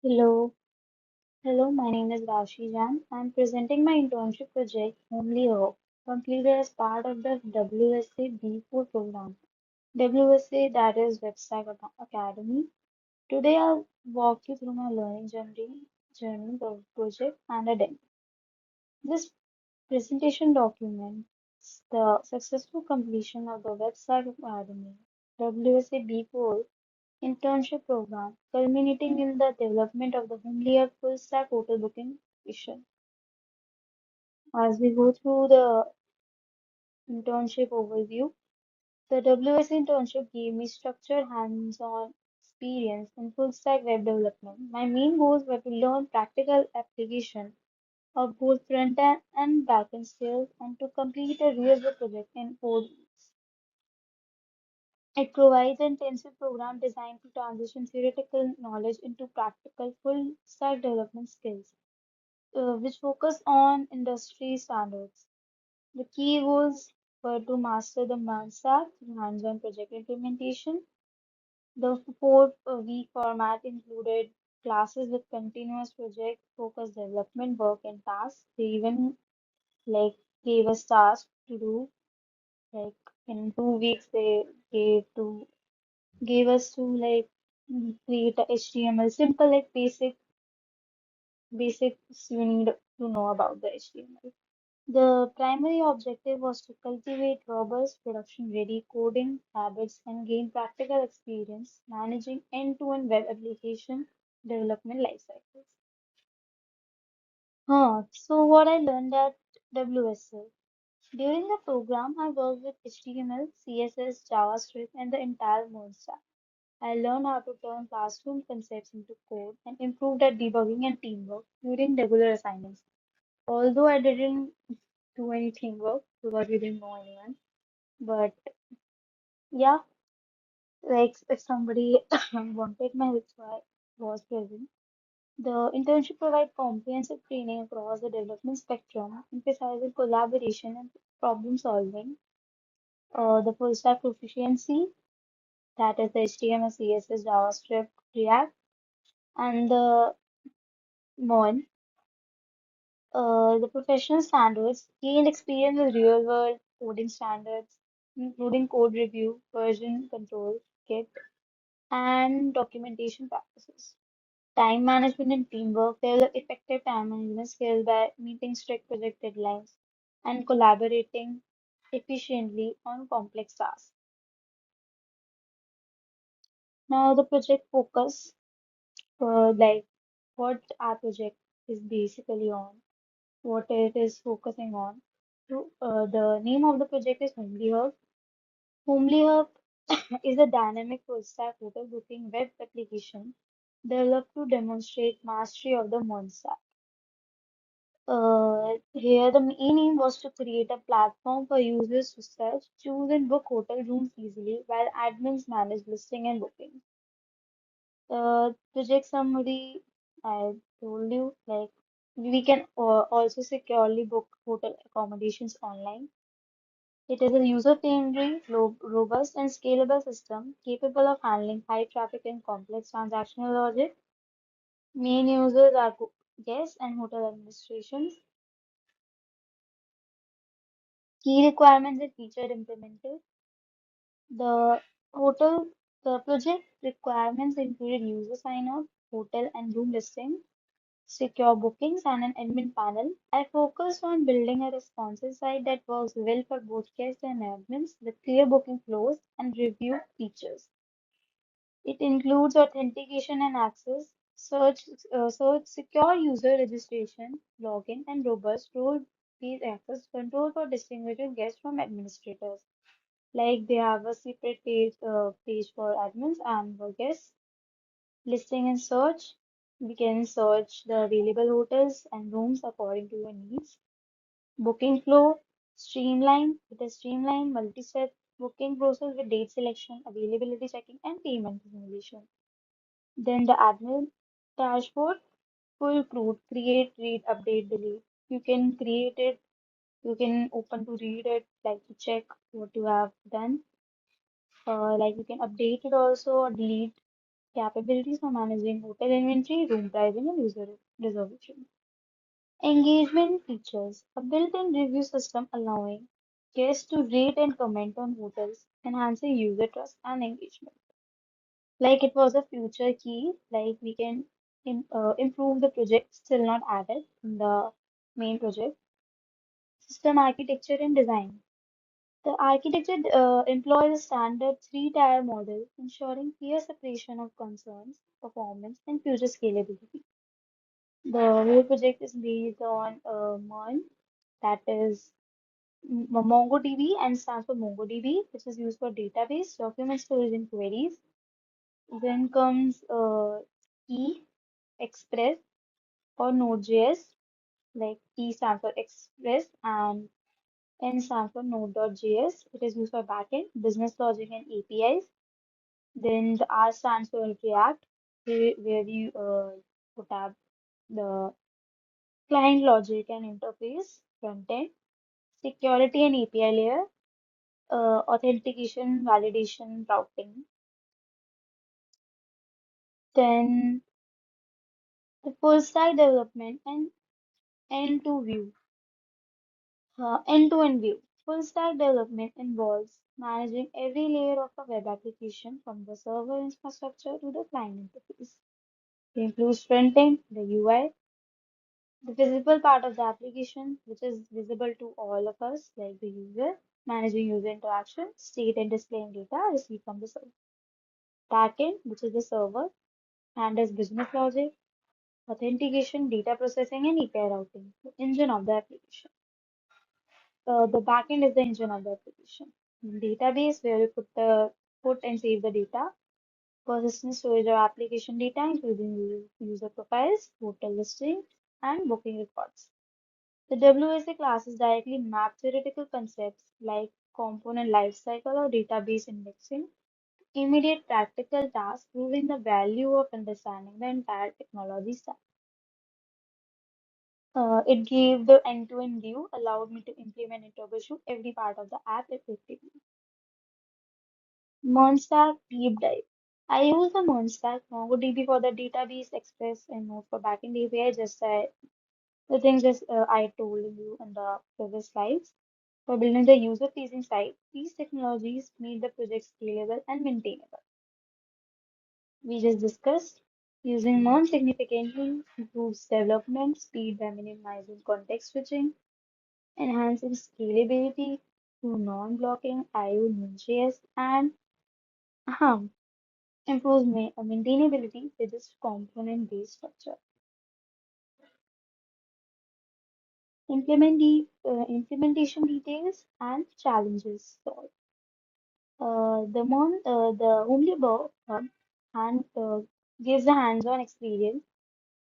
Hello, my name is Rashi Jain. I'm presenting my internship project, HomelyHub, completed as part of the WSA B4 program. WSA, that is Website Academy. Today I'll walk you through my journey, the project, and a demo. This presentation documents the successful completion of the Website Academy WSA B4 internship program, culminating in the development of the HomelyHub full stack hotel booking application. As we go through the internship overview, the WS internship gave me structured hands-on experience in full stack web development. My main goals were to learn practical application of both front-end and back-end skills and to complete a real-world project in 4 weeks. It provides an intensive program designed to transition theoretical knowledge into practical full stack development skills, which focus on industry standards. The key goals were to master the MERN stack through hands-on project implementation. The 4-week format included classes with continuous project focused development work and tasks. They even like gave us tasks to do. Like in 2 weeks, they gave us to create a HTML simple like basics you need to know about the HTML. The primary objective was to cultivate robust production-ready coding habits and gain practical experience managing end-to-end web application development lifecycles. So what I learned at WSL. During the program, I worked with HTML, CSS, JavaScript, and the entire Moon stack. I learned how to turn classroom concepts into code and improved at debugging and teamwork during regular assignments. Although I didn't do any teamwork because we didn't know anyone. But yeah, like if somebody wanted my help, so I was present. The internship provides comprehensive training across the development spectrum, emphasizing collaboration and problem solving. The full stack proficiency, that is the HTML, CSS, JavaScript, React, and the MON. The professional standards gained experience with real world coding standards, including code review, version control, Git, and documentation practices. Time management and teamwork develop effective time management skills by meeting strict project deadlines and collaborating efficiently on complex tasks. Now, the project focus, like what our project is basically on, what it is focusing on. So, the name of the project is HomelyHub. HomelyHub is a dynamic full stack hotel booking web application developed to demonstrate mastery of the Mon stack. Here, the main aim was to create a platform for users to search, choose, and book hotel rooms easily, while admins manage listing and booking. Project summary, I told you, like we can also securely book hotel accommodations online. It is a user-friendly, robust, and scalable system capable of handling high traffic and complex transactional logic. Main users are guests and hotel administrations. Key requirements and feature implemented. The hotel, the project requirements included user sign-up, hotel and room listing, secure bookings, and an admin panel. I focused on building a responsive site that works well for both guests and admins with clear booking flows and review features. It includes authentication and access, search secure user registration, login, and robust role-based access control for distinguishing guests from administrators. Like they have a separate page for admins and for guests. Listing and search. We can search the available hotels and rooms according to your needs. Booking flow. Streamline. It is streamlined multi-step booking process with date selection, availability checking, and payment simulation. Then the admin dashboard. Full crude. Create, read, update, delete. You can create it. You can open to read it, like to check what you have done. Like you can update it also or delete. capabilities for managing hotel inventory, room pricing, and user reservation. Engagement features a built-in review system allowing guests to rate and comment on hotels, enhancing user trust and engagement. Like it was a future key, like we can improve the project, still not added in the main project. System architecture and design. The architecture employs a standard three-tier model, ensuring clear separation of concerns, performance, and future scalability. The whole project is based on MERN, that is MongoDB, and stands for MongoDB, which is used for database, document storage, and queries. Then comes E, Express, or Node.js, like E stands for Express and N stands for Node.js. It is used for backend, business logic, and APIs. Then the R stands for React, where we put up the client logic and interface, front end, security and API layer, authentication, validation, routing. Then the full stack development and end-to view, end-to-end view. Full stack development involves managing every layer of a web application from the server infrastructure to the client interface. It includes front end, the UI, the visible part of the application, which is visible to all of us, like the user, managing user interaction, state and displaying data received from the server. Backend, which is the server, handles business logic, authentication, data processing, and API routing, the engine of the application. The backend is the engine of the application. Database, where we put and save the data. Persistent storage of application data, including user profiles, hotel listings, and booking records. The WSA classes directly map theoretical concepts like component lifecycle or database indexing to immediate practical tasks, proving the value of understanding the entire technology stack. It gave the end-to-end view, allowed me to implement and troubleshoot every part of the app effectively. Stack deep dive. I use the Stack MongoDB for the database, Express, and Node for backend API. The things just I told you in the previous slides. For building the user-facing site, these technologies made the project scalable and maintainable. We just discussed using Merge significantly improves development speed by minimizing context switching, enhancing scalability through non-blocking IO Node.js, and ahem, improves maintainability with its component-based structure. Implementation details and challenges solved. The HomelyHub hand gives a hands-on experience,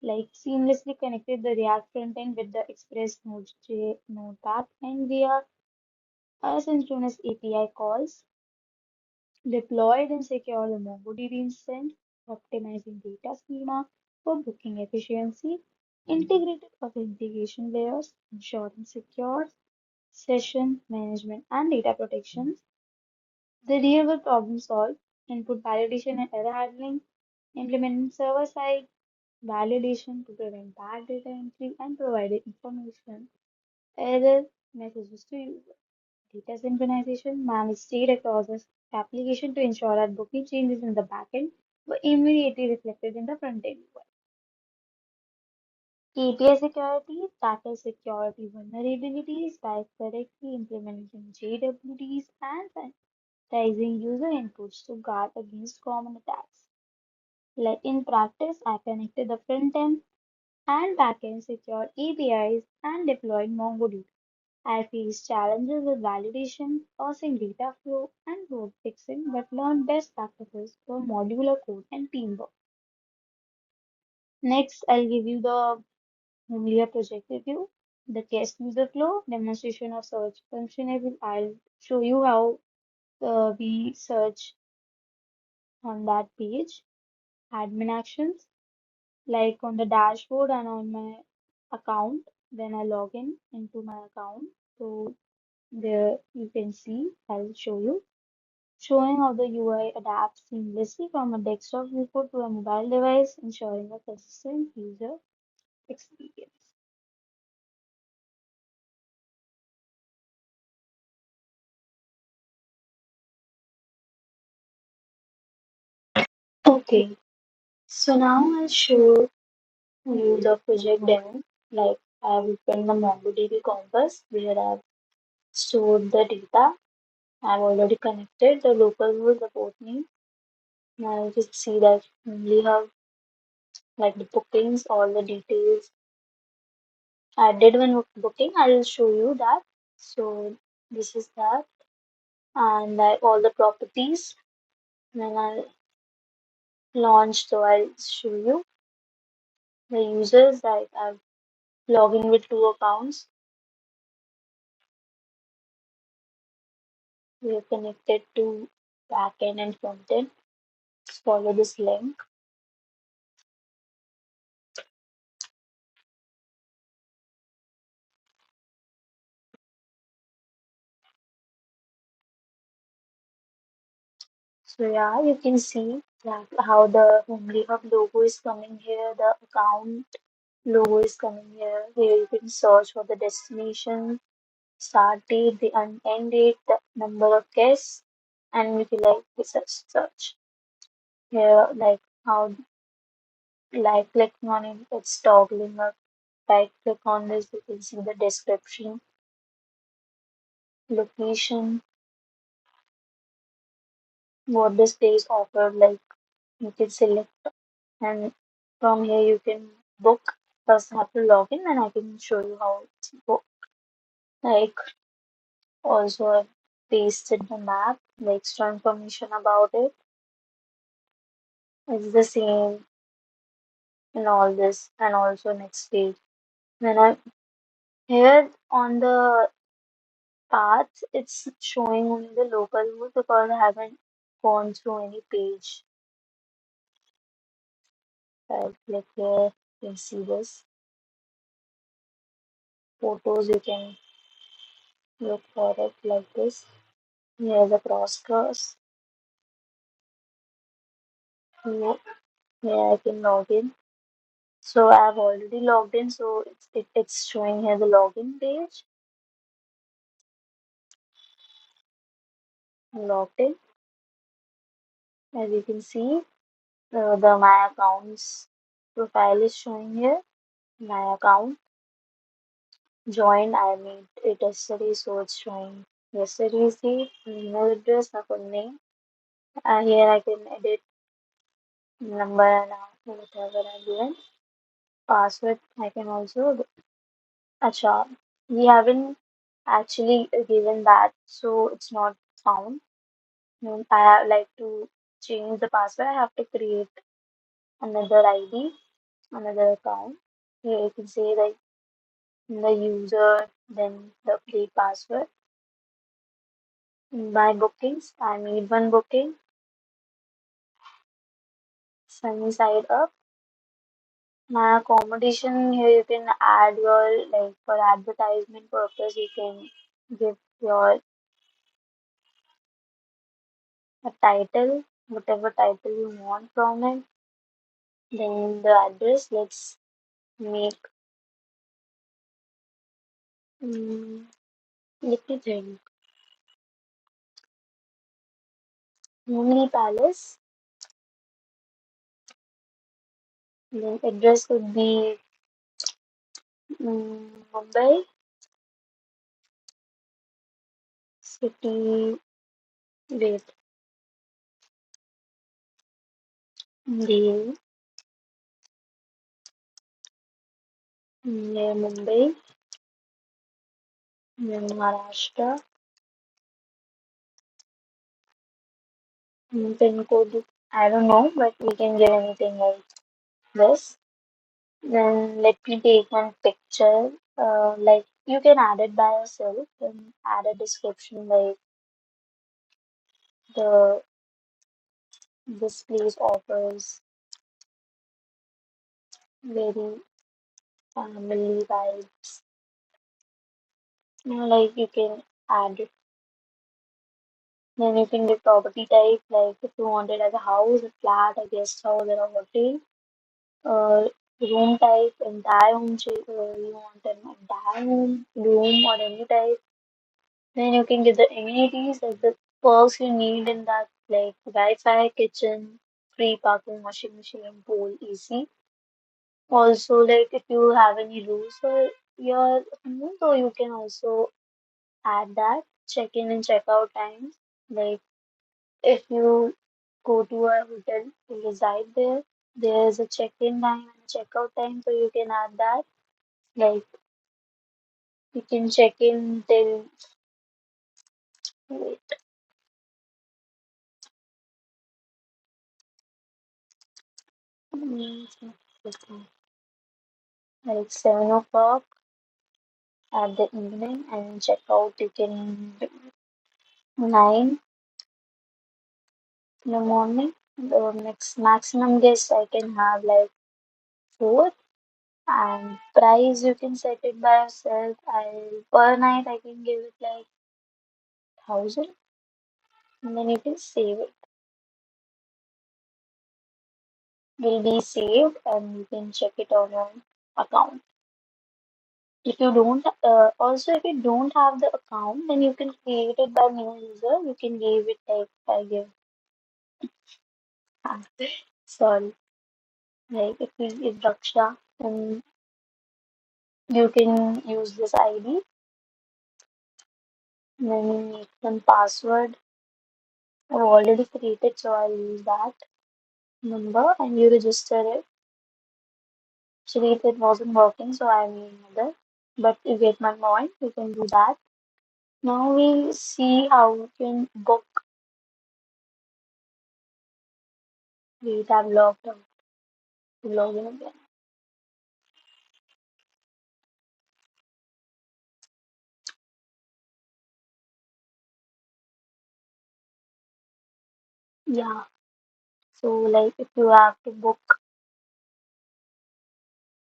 like seamlessly connected the React frontend with the Express Node app and via asynchronous API calls, deployed and secure the MongoDB instance, optimizing data schema for booking efficiency, integrated authentication layers, ensuring secure session management and data protections, the real-world problem solved, input validation and error handling, implementing server-side validation to prevent bad data entry, and provided information error messages to user. Data synchronization, manage state across the application to ensure that booking changes in the backend were immediately reflected in the front-end UI. API security tackles security vulnerabilities by correctly implementing JWTs and prioritizing user inputs to guard against common attacks. Like in practice, I connected the front end and backend secure APIs and deployed MongoDB. I faced challenges with validation, parsing data flow, and bug fixing, but learned best practices for modular code and teamwork. Next, I'll give you the Humlia project review, the test user flow, demonstration of search function. I'll show you how we search on that page, admin actions, like on the dashboard and on my account. Then I log in into my account. So there you can see, I'll show you. showing how the UI adapts seamlessly from a desktop viewport to a mobile device, ensuring a consistent user experience. Okay, so now I'll show you the project demo. Like I've opened the MongoDB Compass where I've stored the data. I've already connected the local host, the port name. Now you can see that we have like the bookings, all the details. I did one booking. I'll show you that. So this is that, and all the properties. When I launch, so I'll show you the users. I've logged in with two accounts. We are connected to backend and frontend. Just follow this link. So yeah, you can see that how the HomelyHub logo is coming here, the account logo is coming here. Here you can search for the destination, start date, the end date, the number of guests, and if you like the search. Here, like how like clicking on it, it's toggling up. Right click on this, you can see the description, location, what this place offered. Like you can select, and from here you can book. First, I have to log in, and I can show you how it's booked. Like also, I pasted the map, the extra information about it. It's the same in all this, and also next page. When I here on the path, it's showing only the local route because I haven't gone through any page. Right click here, you can see this. Photos, you can look for it like this. Here's a cross. Here, here I can log in. So I've already logged in, so it's showing here the login page. I'm logged in. As you can see, the my accounts profile is showing here. My account joined. I made it yesterday, so it's showing yesterday's date, email address, my full name. And here I can edit number and whatever I given. Password I can also. Acha, we haven't actually given that, so it's not found. I like to change the password. I have to create another ID, another account. Here you can say like the user, then the update password. My bookings, I made one booking, sunny side up. My accommodation here you can add your like for advertisement purpose you can give your a title, whatever title you want from it. Then the address, let's make, mm, let me think, Mummy Palace. Then address would be Mumbai city. Wait, the near Mumbai, near Maharashtra. Pin code, I don't know, but we can give anything like this. Then let me take one picture. Like you can add it by yourself and add a description like the this place offers very family vibes. Like you can add Then you can get property type, like if you want it as a house, a flat, a guest house, or a hotel. Room type, entire home, you want an entire home, room, or any type. Then you can get the amenities, like the perks you need in that, like Wi-Fi, kitchen, free parking, washing machine, pool, AC. Also, like if you have any rules for your home, so you can also add that. Check-in and check-out times. Like if you go to a hotel to reside there, there is a check-in time and a check-out time, so you can add that. Like you can check in till wait, like 7 o'clock at the evening, and check out you can do 9 in the morning. The next maximum guest I can have like 4, and price you can set it by yourself. I per night I can give it like 1,000, and then you can save it. Will be saved and you can check it on your account. If you don't, also if you don't have the account, then you can create it by new user. You can leave it like I give. Sorry, like if we give Raksha, then you can use this ID. Then you make some password. I've already created, so I'll use that number and you register it. Actually, if it wasn't working, so I made another. But you get my point. You can do that. Now we'll see how you can book. Wait, I've logged out. Log in again. Yeah. So like if you have to book,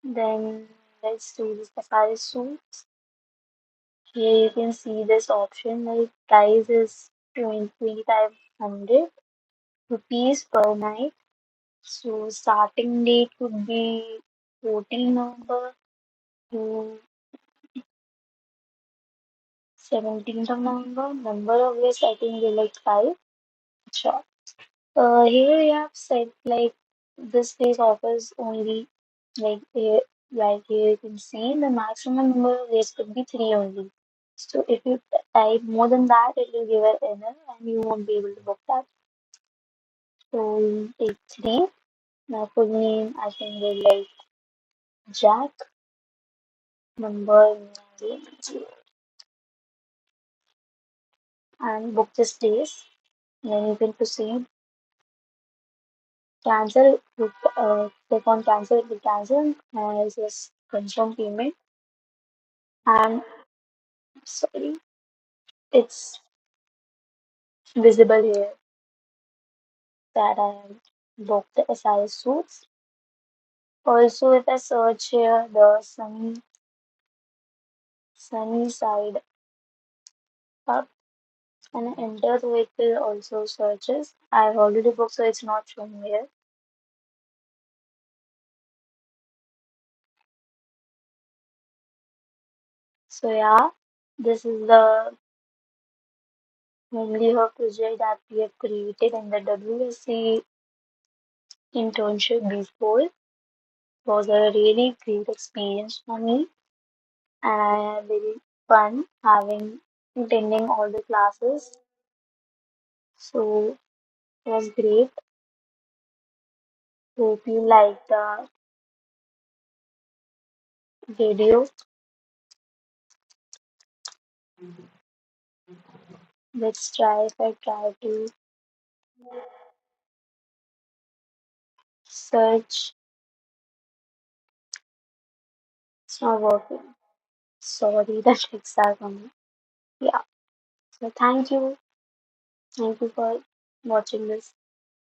then let's do the Safari suits. Here you can see this option like price is 2,500 rupees per night. So starting date would be 14 November to 17th of November. Number of guests I think they like 5. Sure. Here we have said like this place offers only here you can see the maximum number of guests could be 3 only. So if you type more than that, it will give an error and you won't be able to book that. So you take 3. My full name I can give like Jack, number 9, and book this place. Then you can proceed. Cancel, click on cancel, it will cancel, and just confirm payment. And sorry, it's visible here that I have booked the SIS suits. Also, if I search here the sunny side up and enter, so it will also searches. I've already booked, so it's not showing here. So yeah, this is the HomelyHub project that we have created in the WSC internship before. It was a really great experience for me, and I had very fun having attending all the classes. So it was great. Hope you liked the video. Let's try if I try to search. It's not working. Sorry, the tricks are coming. Yeah. So thank you. Thank you for watching this.